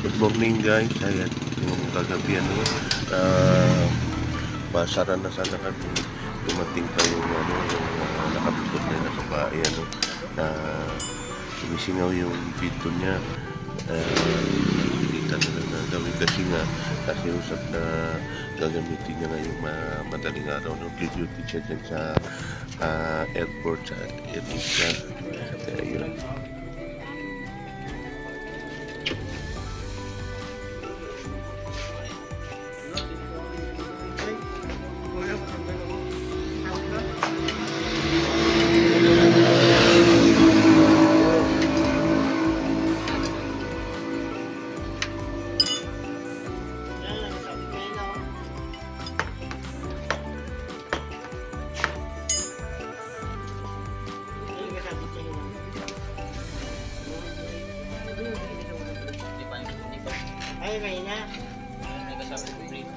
Good morning guys. Ayan, yung kagabi basara na sana kami. Dumating pa yung nakabukod na yung babae na sumisingaw yung pinto niya. Kita na lang na gawin kasi usap na gagamitin niya ngayong madaling araw. Duty siya dyan sa airport sa Edinsa. Kaya yun. Ay, may na. Nagsasabi ko rin.